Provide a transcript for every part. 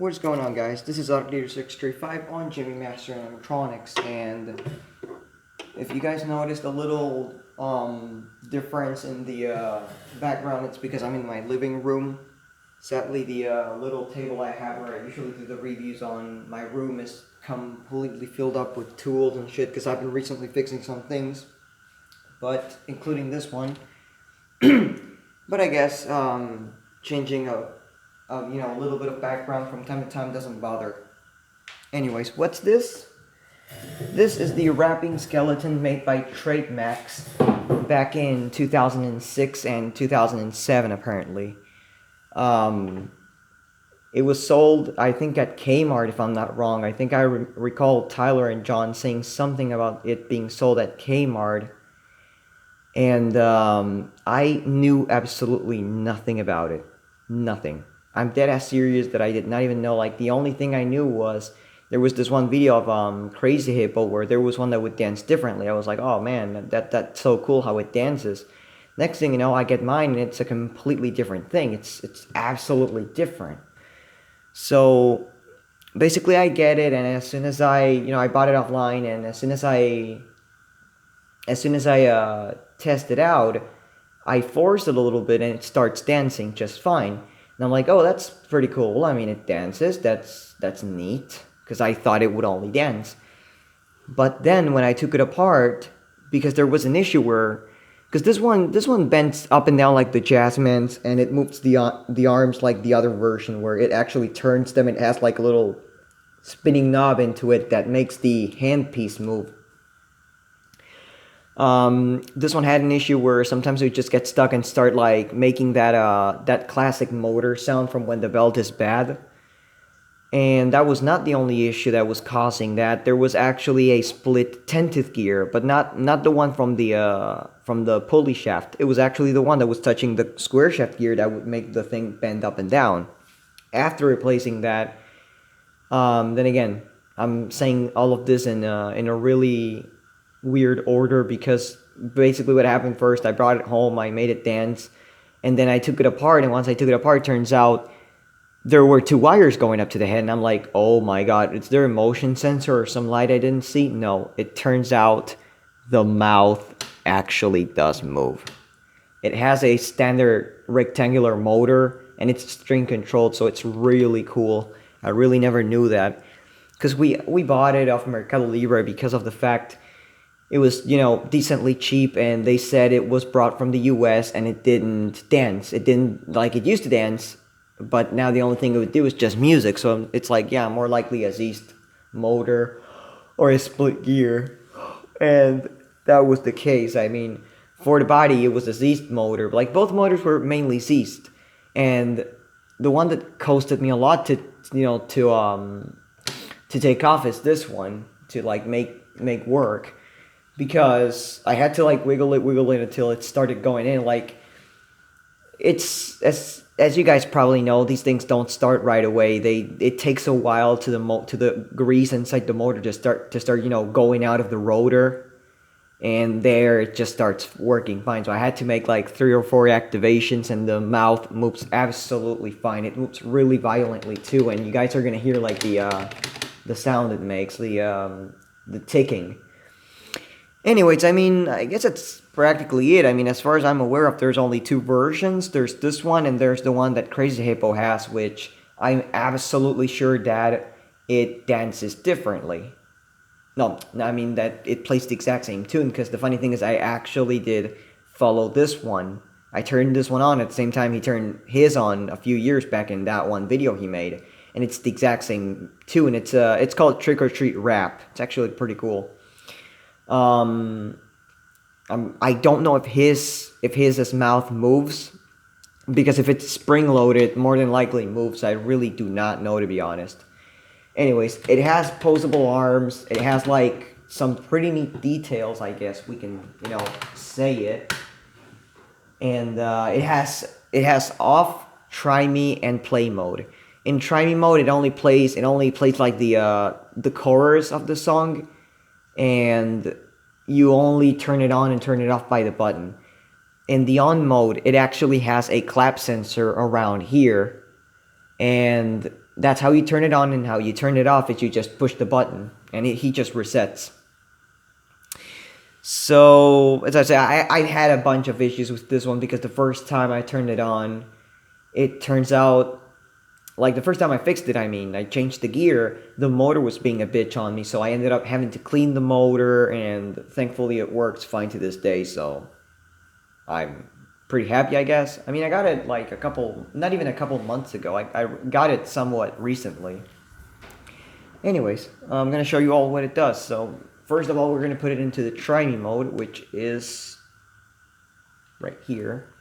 What's going on, guys? This is Arcleader635 on Jimmy Master and Electronics, and if you guys noticed a little difference in the background, it's because I'm in my living room. Sadly, the little table I have where I usually do the reviews on my room is completely filled up with tools and shit because I've been recently fixing some things, but including this one. But I guess changing a little bit of background from time to time doesn't bother. Anyways, what's this? This is the wrapping skeleton made by Trademax back in 2006 and 2007 apparently. It was sold, I think, at Kmart, if I'm not wrong. I think I recall Tyler and John saying something about it being sold at Kmart. And I knew absolutely nothing about it. Nothing. I'm dead ass serious that I did not even know. Like, the only thing I knew was there was this one video of Crazy Hippo where there was one that would dance differently. I was like, oh man, that's so cool how it dances. Next thing you know, I get mine and it's a completely different thing. It's absolutely different. So basically I get it, and as soon as I bought it offline, and as soon as I test it out, I force it a little bit and it starts dancing just fine. And I'm like, oh, that's pretty cool. I mean, it dances. That's neat, because I thought it would only dance. But then when I took it apart, because there was an issue where, because this one bends up and down like the Jazzman's, and it moves the arms like the other version where it actually turns them. It has like a little spinning knob into it that makes the handpiece move. This one had an issue where sometimes it would just get stuck and start like making that classic motor sound from when the belt is bad. And that was not the only issue that was causing that. There was actually a split 10th gear, but not the one from the pulley shaft. It was actually the one that was touching the square shaft gear that would make the thing bend up and down. After replacing that, then again, I'm saying all of this in a really weird order, because basically what happened first, I brought it home, I made it dance, and then I took it apart, and once I took it apart, turns out there were two wires going up to the head, and I'm like, oh my god, is there a motion sensor or some light I didn't see? No, it turns out the mouth actually does move. It has a standard rectangular motor, and it's string controlled, so it's really cool. I really never knew that, because we bought it off Mercado Libre because of the fact it was, decently cheap, and they said it was brought from the US and it didn't dance. It didn't, like it used to dance, but now the only thing it would do is just music. So it's like, yeah, more likely a Zeist motor or a split gear. And that was the case. I mean, for the body, it was a Zeist motor. Like, both motors were mainly Zeist. And the one that costed me a lot to take off is this one, to like make work. Because I had to like wiggle it until it started going in. Like, it's as you guys probably know, these things don't start right away. It takes a while to the grease inside the motor to start going out of the rotor, and there it just starts working fine. So I had to make like 3 or 4 activations, and the mouth moves absolutely fine. It moves really violently too, and you guys are gonna hear like the sound it makes, the ticking. Anyways, I mean, I guess that's practically it. I mean, as far as I'm aware of, there's only 2 versions. There's this one, and there's the one that Crazy Hippo has, which I'm absolutely sure that it dances differently. No, I mean that it plays the exact same tune, because the funny thing is I actually did follow this one. I turned this one on at the same time he turned his on a few years back in that one video he made, and it's the exact same tune. It's called Trick or Treat Rap. It's actually pretty cool. I don't know if his mouth moves, because if it's spring loaded, more than likely moves. I really do not know, to be honest. Anyways, it has posable arms. It has like some pretty neat details, I guess we can say it. And it has off, try me, and play mode. In try me mode, it only plays like the chorus of the song, and you only turn it on and turn it off by the button. In the on mode, it actually has a clap sensor around here, and That's how you turn it on, and how you turn it off is you just push the button, and he just resets. So, as I say, I had a bunch of issues with this one because the first time I turned it on, it turns out, like the first time I fixed it, I mean, I changed the gear, the motor was being a bitch on me, so I ended up having to clean the motor, and thankfully it works fine to this day, so I'm pretty happy, I guess. I mean, I got it like not even a couple months ago. I got it somewhat recently. Anyways, I'm going to show you all what it does. So, first of all, we're going to put it into the try me mode, which is right here.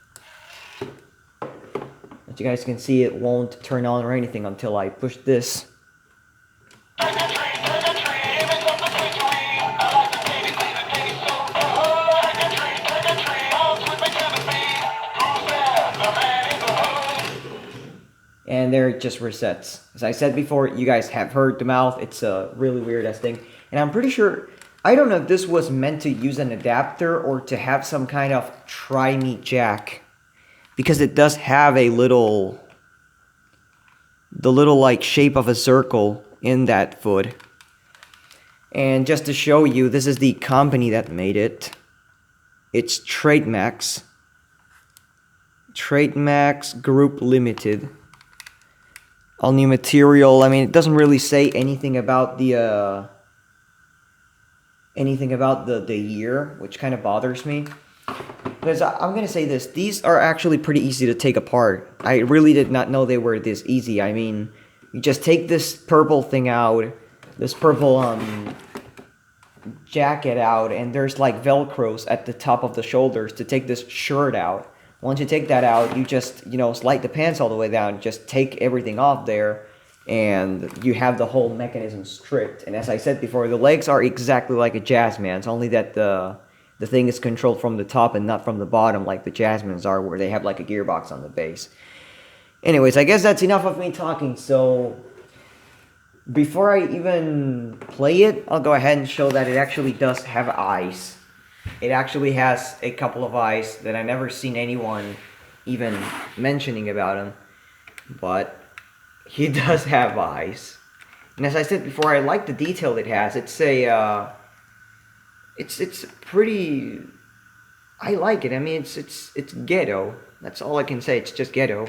As you guys can see, it won't turn on or anything until I push this. And there it just resets. As I said before, you guys have heard the mouth. It's a really weird ass thing. And I'm pretty sure, I don't know if this was meant to use an adapter or to have some kind of try-me jack. Because it does have the little like shape of a circle in that foot. And just to show you, this is the company that made it. It's trademax. Trademax Group Limited. All new material. I mean, it doesn't really say anything about the year, which kind of bothers me. Because I'm gonna say this: these are actually pretty easy to take apart. I really did not know they were this easy. I mean, you just take this purple thing out, this purple jacket out, and there's like Velcros at the top of the shoulders to take this shirt out. Once you take that out, you just, slide the pants all the way down, just take everything off there, and you have the whole mechanism stripped. And as I said before, the legs are exactly like a Jazzman's, only that the thing is controlled from the top and not from the bottom like the Jazzman's are, where they have like a gearbox on the base. Anyways, I guess that's enough of me talking, so before I even play it, I'll go ahead and show that it actually does have eyes. It actually has a couple of eyes that I've never seen anyone even mentioning about him. But he does have eyes. And as I said before, I like the detail it has. It's a it's pretty, I like it. I mean, it's ghetto. That's all I can say. It's just ghetto.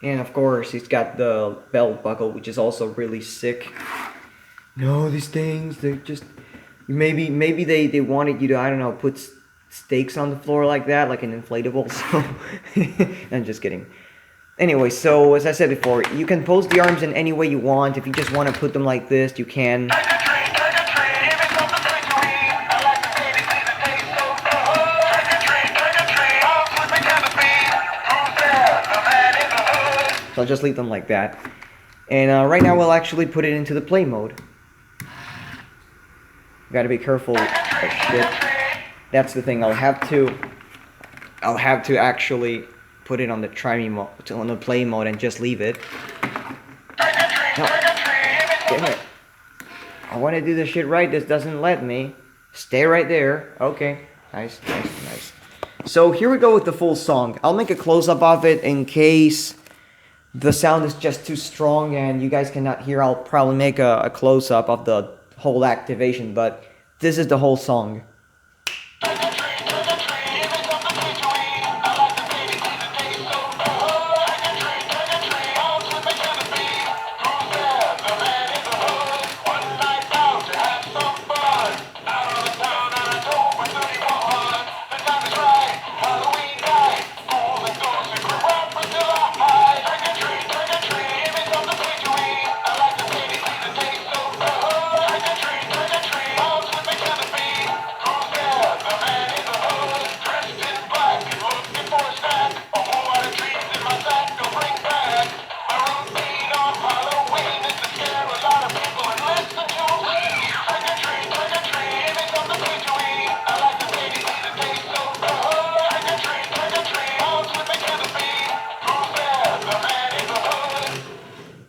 And of course, he's got the belt buckle, which is also really sick. No, these things, they're just... Maybe they wanted you to, I don't know, put stakes on the floor like that, like an inflatable, so... I'm just kidding. Anyway, so as I said before, you can pose the arms in any way you want. If you just want to put them like this, you can. So I'll just leave them like that. And right now we'll actually put it into the play mode. Gotta be careful of shit. That's the thing, I'll have to actually put it on the try me mode, on the play mode, and just leave it. No. Damn it. I want to do this shit right, this doesn't let me. Stay right there. Okay. Nice. So here we go with the full song. I'll make a close-up of it in case the sound is just too strong and you guys cannot hear. I'll probably make a close-up of the whole activation, but this is the whole song.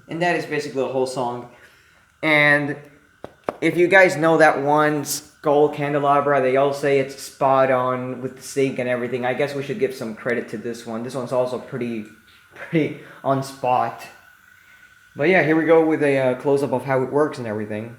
And that is basically the whole song. And if you guys know that one skull candelabra, they all say it's spot on with the sink and everything. I guess we should give some credit to this one. This one's also pretty on spot. But yeah, here we go with a close-up of how it works and everything.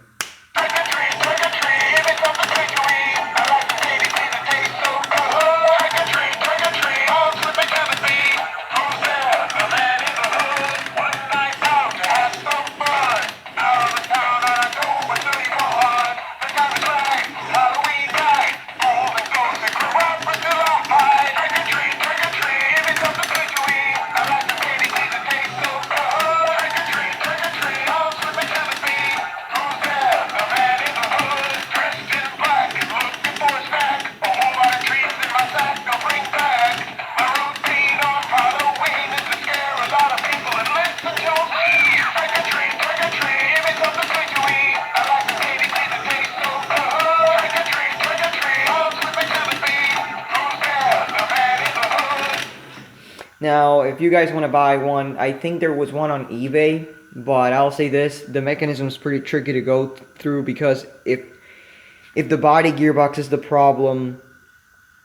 Now, if you guys want to buy one, I think there was one on eBay, but I'll say this, the mechanism is pretty tricky to go through, because if the body gearbox is the problem,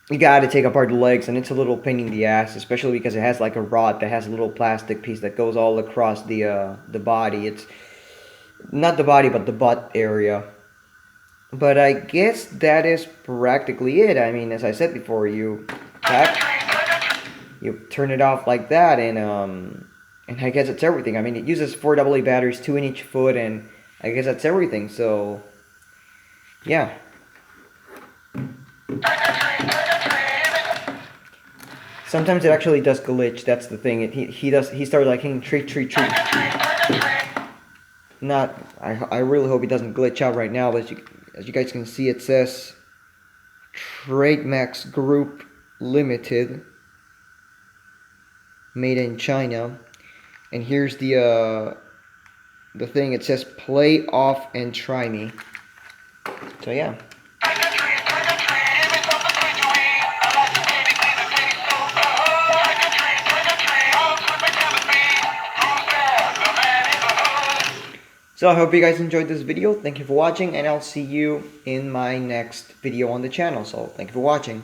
you gotta take apart the legs, and it's a little pain in the ass, especially because it has like a rod that has a little plastic piece that goes all across the body. It's not the body, but the butt area. But I guess that is practically it. I mean, as I said before, you turn it off like that, and I guess it's everything. I mean, it uses 4 AA batteries, 2 in each foot, and I guess that's everything. So, yeah. Sometimes it actually does glitch. That's the thing. He started like hitting treat. Not. I really hope he doesn't glitch out right now. But as you guys can see, it says trademax Group Limited, made in China, and here's the thing. It says play off and try me. So yeah. So I hope you guys enjoyed this video. Thank you for watching, and I'll see you in my next video on the channel. So thank you for watching.